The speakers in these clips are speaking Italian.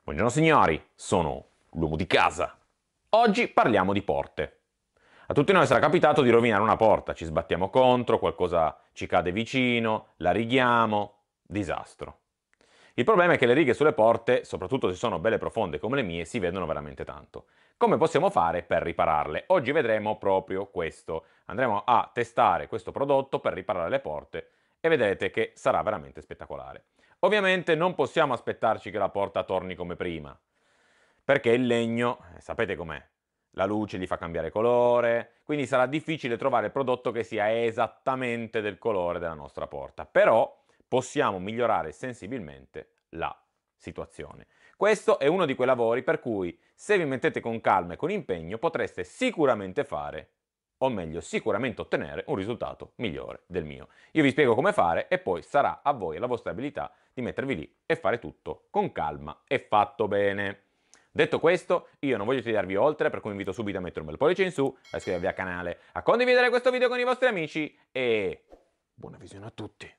Buongiorno signori, sono l'uomo di casa. Oggi parliamo di porte. A tutti noi sarà capitato di rovinare una porta, ci sbattiamo contro, qualcosa ci cade vicino, la righiamo, disastro. Il problema è che le righe sulle porte, soprattutto se sono belle profonde come le mie, si vedono veramente tanto. Come possiamo fare per ripararle? Oggi vedremo proprio questo. Andremo a testare questo prodotto per riparare le porte e vedrete che sarà veramente spettacolare. Ovviamente non possiamo aspettarci che la porta torni come prima, perché il legno, sapete com'è, la luce gli fa cambiare colore, quindi sarà difficile trovare il prodotto che sia esattamente del colore della nostra porta, però possiamo migliorare sensibilmente la situazione. Questo è uno di quei lavori per cui, se vi mettete con calma e con impegno, potreste sicuramente fare, o meglio, sicuramente ottenere un risultato migliore del mio. Io vi spiego come fare e poi sarà a voi, alla vostra abilità, di mettervi lì e fare tutto con calma e fatto bene. Detto questo, io non voglio tediarvi oltre, per cui vi invito subito a mettere un bel pollice in su, a iscrivervi al canale, a condividere questo video con i vostri amici e buona visione a tutti!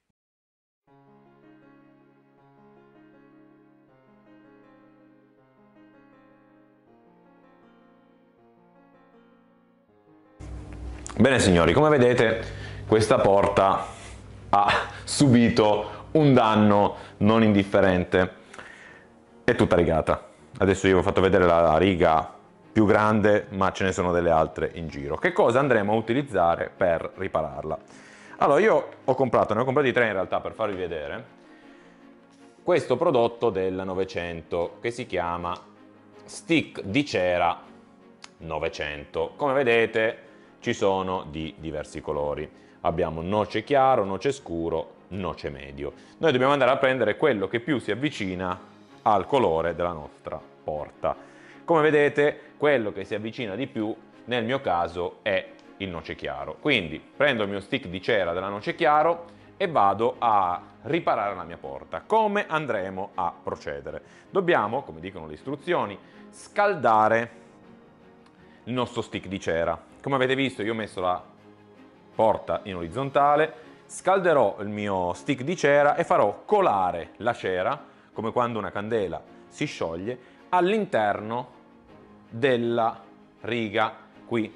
Bene signori, come vedete questa porta ha subito un danno non indifferente, è tutta rigata. Adesso io vi ho fatto vedere la riga più grande, ma ce ne sono delle altre in giro. Che cosa andremo a utilizzare per ripararla? Allora io ne ho comprati tre in realtà per farvi vedere, questo prodotto del Novecento che si chiama Stick di cera 900. Come vedete ci sono di diversi colori. Abbiamo noce chiaro, noce scuro, noce medio. Noi dobbiamo andare a prendere quello che più si avvicina al colore della nostra porta. Come vedete, quello che si avvicina di più, nel mio caso, è il noce chiaro. Quindi prendo il mio stick di cera della noce chiaro e vado a riparare la mia porta. Come andremo a procedere? Dobbiamo, come dicono le istruzioni, scaldare il nostro stick di cera. Come avete visto io ho messo la porta in orizzontale, scalderò il mio stick di cera e farò colare la cera, come quando una candela si scioglie, all'interno della riga qui.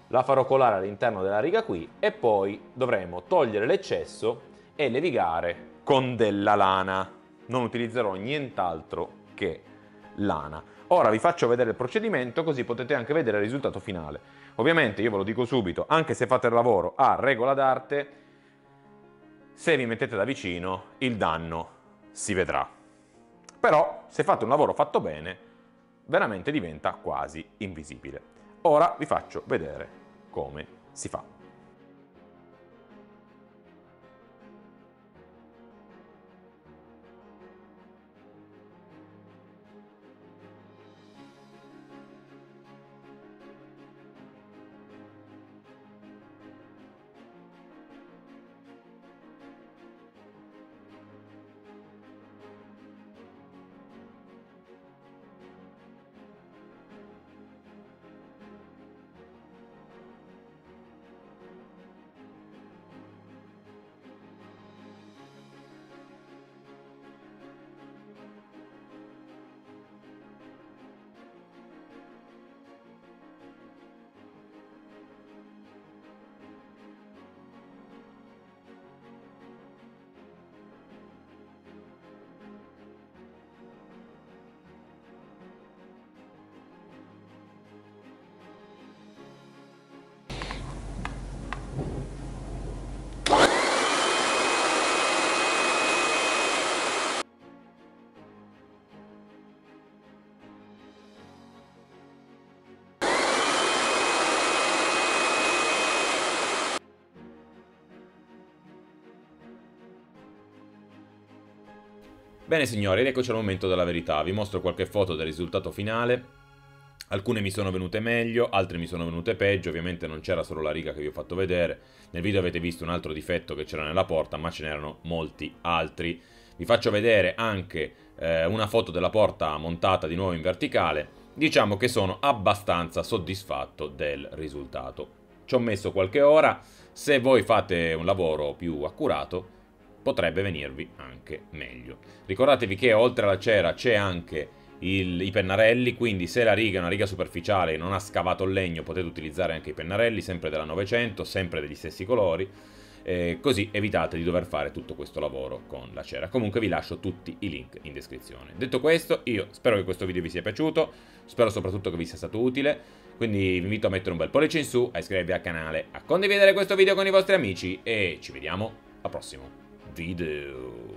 La farò colare all'interno della riga qui e poi dovremo togliere l'eccesso e levigare con della lana. Non utilizzerò nient'altro che lana. Ora vi faccio vedere il procedimento così potete anche vedere il risultato finale. Ovviamente io ve lo dico subito, anche se fate il lavoro a regola d'arte, se vi mettete da vicino il danno si vedrà. Però se fate un lavoro fatto bene, veramente diventa quasi invisibile. Ora vi faccio vedere come si fa. Bene signori, ed eccoci al momento della verità. Vi mostro qualche foto del risultato finale. Alcune mi sono venute meglio, altre mi sono venute peggio. Ovviamente non c'era solo la riga che vi ho fatto vedere. Nel video avete visto un altro difetto che c'era nella porta, ma ce n'erano molti altri. Vi faccio vedere anche una foto della porta montata di nuovo in verticale. Diciamo che sono abbastanza soddisfatto del risultato. Ci ho messo qualche ora. Se voi fate un lavoro più accurato, potrebbe venirvi anche meglio. Ricordatevi che oltre alla cera c'è anche i pennarelli, quindi se la riga è una riga superficiale e non ha scavato il legno potete utilizzare anche i pennarelli, sempre della 900, sempre degli stessi colori, così evitate di dover fare tutto questo lavoro con la cera. Comunque vi lascio tutti i link in descrizione. Detto questo, io spero che questo video vi sia piaciuto, spero soprattutto che vi sia stato utile, quindi vi invito a mettere un bel pollice in su, a iscrivervi al canale, a condividere questo video con i vostri amici e ci vediamo al prossimo video.